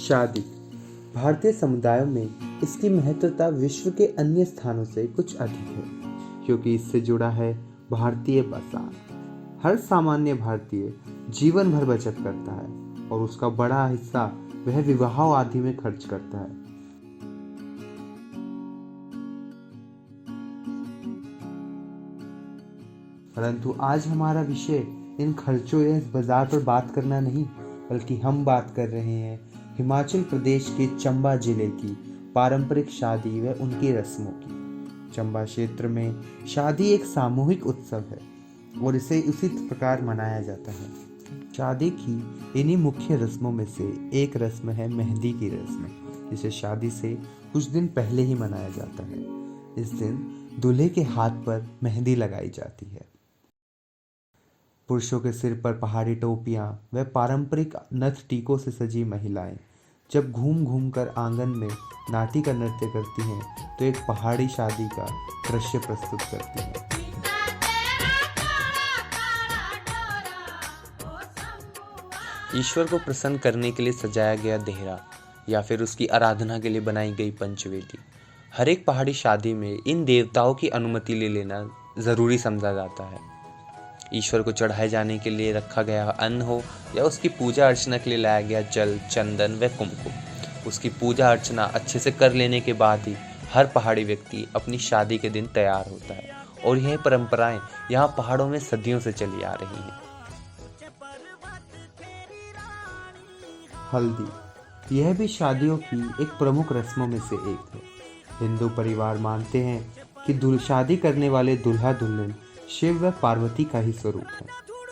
शादी भारतीय समुदायों में इसकी महत्वता विश्व के अन्य स्थानों से कुछ अधिक है, क्योंकि इससे जुड़ा है भारतीय बाजार। हर सामान्य भारतीय जीवन भर बचत करता है और उसका बड़ा हिस्सा वह विवाह आदि में खर्च करता है। परंतु आज हमारा विषय इन खर्चों या इस बाजार पर बात करना नहीं, बल्कि हम बात कर रहे हैं हिमाचल प्रदेश के चंबा जिले की पारंपरिक शादी व उनकी रस्मों की। चंबा क्षेत्र में शादी एक सामूहिक उत्सव है और इसे उसी प्रकार मनाया जाता है। शादी की इन्हीं मुख्य रस्मों में से एक रस्म है मेहंदी की रस्म, जिसे शादी से कुछ दिन पहले ही मनाया जाता है। इस दिन दूल्हे के हाथ पर मेहंदी लगाई जाती है। पुरुषों के सिर पर पहाड़ी टोपियां व पारंपरिक नथ टीकों से सजी महिलाएं जब घूम घूम कर आंगन में नाटी का नृत्य करती हैं, तो एक पहाड़ी शादी का दृश्य प्रस्तुत करती हैं। ईश्वर को प्रसन्न करने के लिए सजाया गया देहरा या फिर उसकी आराधना के लिए बनाई गई पंचवेदी। हर एक पहाड़ी शादी में इन देवताओं की अनुमति ले लेना जरूरी समझा जाता है। ईश्वर को चढ़ाए जाने के लिए रखा गया अन्न हो या उसकी पूजा अर्चना के लिए लाया गया जल, चंदन व कुमकुम, उसकी पूजा अर्चना अच्छे से कर लेने के बाद ही हर पहाड़ी व्यक्ति अपनी शादी के दिन तैयार होता है। और यह परंपराएं यहाँ पहाड़ों में सदियों से चली आ रही हैं। हल्दी यह भी शादियों की एक प्रमुख रस्मों में से एक है। हिंदू परिवार मानते हैं कि शादी करने वाले दूल्हा दुल्हन शिव व पार्वती का ही स्वरूप है,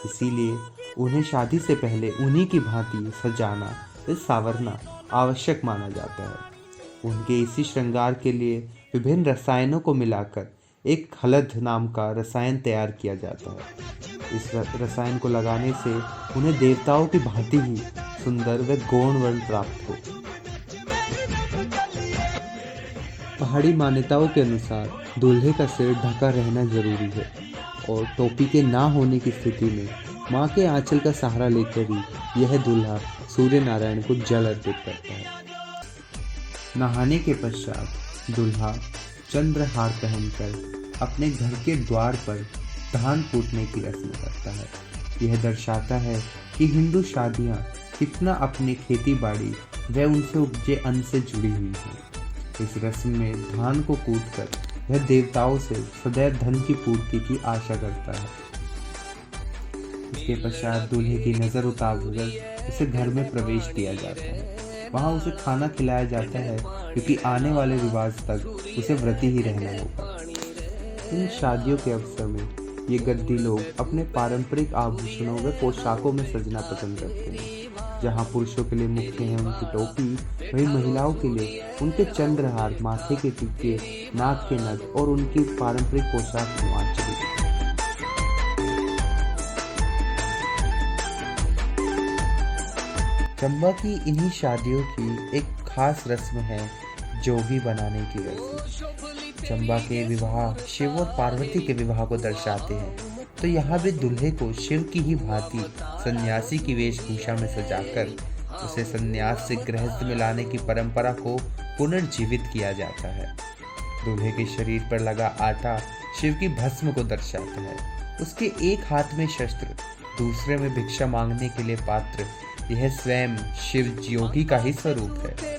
इसीलिए उन्हें शादी से पहले उन्हीं की भांति सजाना व संवारना आवश्यक माना जाता है। उनके इसी श्रृंगार के लिए विभिन्न रसायनों को मिलाकर एक हलद नाम का रसायन तैयार किया जाता है। इस रसायन को लगाने से उन्हें देवताओं की भांति ही सुंदर व गौण वर्ण प्राप्त हो। पहाड़ी मान्यताओं के अनुसार दूल्हे का सिर ढका रहना जरूरी है और टोपी के ना होने की स्थिति में माँ के आंचल का सहारा लेकर ही यह दूल्हा सूर्य नारायण को जल अर्पित करता है। नहाने के पश्चात दूल्हा चंद्रहार पहनकर अपने घर के द्वार पर धान कूटने की रस्म करता है। यह दर्शाता है कि हिंदू शादियाँ कितना अपनी खेती बाड़ी व उनसे उपजे अन्न से जुड़ी हुई हैं। इस रस्म में धान को कूटकर वह देवताओं से सदैव धन की पूर्ति की आशा करता है। इसके पश्चात दूल्हे की नजर उतारकर उसे घर में प्रवेश दिया जाता है। वहां उसे खाना खिलाया जाता है, क्योंकि आने वाले रिवाज तक उसे व्रती ही रहना होगा। इन शादियों के अवसर में ये गद्दी लोग अपने पारंपरिक आभूषणों व पोशाकों में सजना पसंद करते हैं। जहाँ पुरुषों के लिए मुख्य है उनकी टोपी, वहीं महिलाओं के लिए उनके चंद्रहार, माथे के टीके, नाक के नथ और उनकी पारंपरिक पोशाक हिमाचली। चंबा की इन्हीं शादियों की एक खास रस्म है जोगी बनाने की रस्म। चंबा के विवाह शिव और पार्वती के विवाह को दर्शाते हैं, तो यहाँ भी दूल्हे को शिव की ही भांति सन्यासी की वेशभूषा में सजाकर उसे सन्यास से गृहस्थ में लाने की परंपरा को पुनर्जीवित किया जाता है। दूल्हे के शरीर पर लगा आटा शिव की भस्म को दर्शाता है। उसके एक हाथ में शस्त्र, दूसरे में भिक्षा मांगने के लिए पात्र, यह स्वयं शिव योगी का ही स्वरूप है।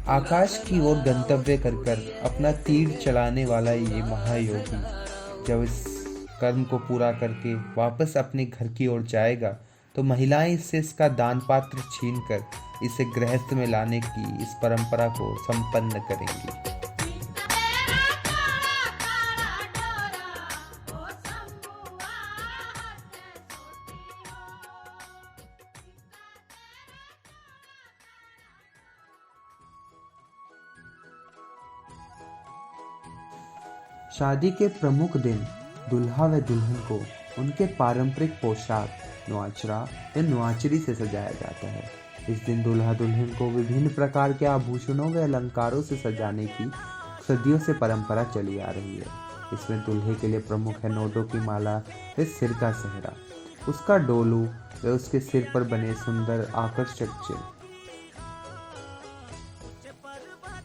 आकाश की ओर गंतव्य कर अपना तीर चलाने वाला ये महायोगी जब इस कर्म को पूरा करके वापस अपने घर की ओर जाएगा, तो महिलाएं इससे इसका दान पात्र छीनकर इसे गृहस्थ में लाने की इस परंपरा को संपन्न करेंगी। शादी के प्रमुख दिन दुल्हा व दुल्हन को उनके पारंपरिक पोशाक नुआचरा व नुआचरी से सजाया जाता है। इस दिन दुल्हा दुल्हन को विभिन्न प्रकार के आभूषणों व अलंकारों से सजाने की सदियों से परंपरा चली आ रही है। इसमें दूल्हे के लिए प्रमुख है नोटों की माला व सिर का सेहरा। उसका डोलू व उसके सिर पर बने सुंदर आकर्षक चिन्ह।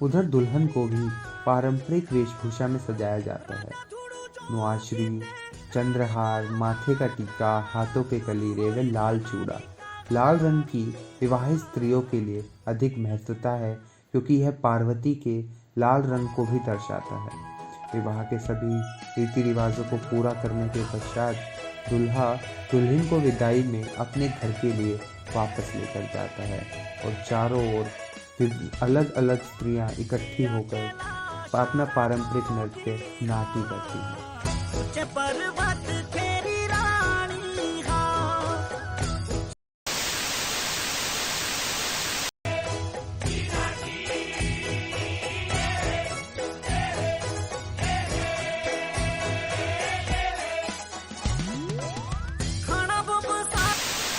उधर दुल्हन को भी पारंपरिक वेशभूषा में सजाया जाता है। नुआश्री, चंद्रहार, माथे का टीका, हाथों के कलीरे व लाल चूड़ा। लाल रंग की विवाहित स्त्रियों के लिए अधिक महत्वता है क्योंकि यह पार्वती के लाल रंग को भी दर्शाता है। विवाह के सभी रीति रिवाजों को पूरा करने के पश्चात दुल्हा दुल्हन को विदाई में अपने घर के लिए वापस लेकर जाता है और चारों ओर फिर अलग अलग स्त्रियां इकट्ठी होकर अपना पारंपरिक नृत्य नाटी करती हैं।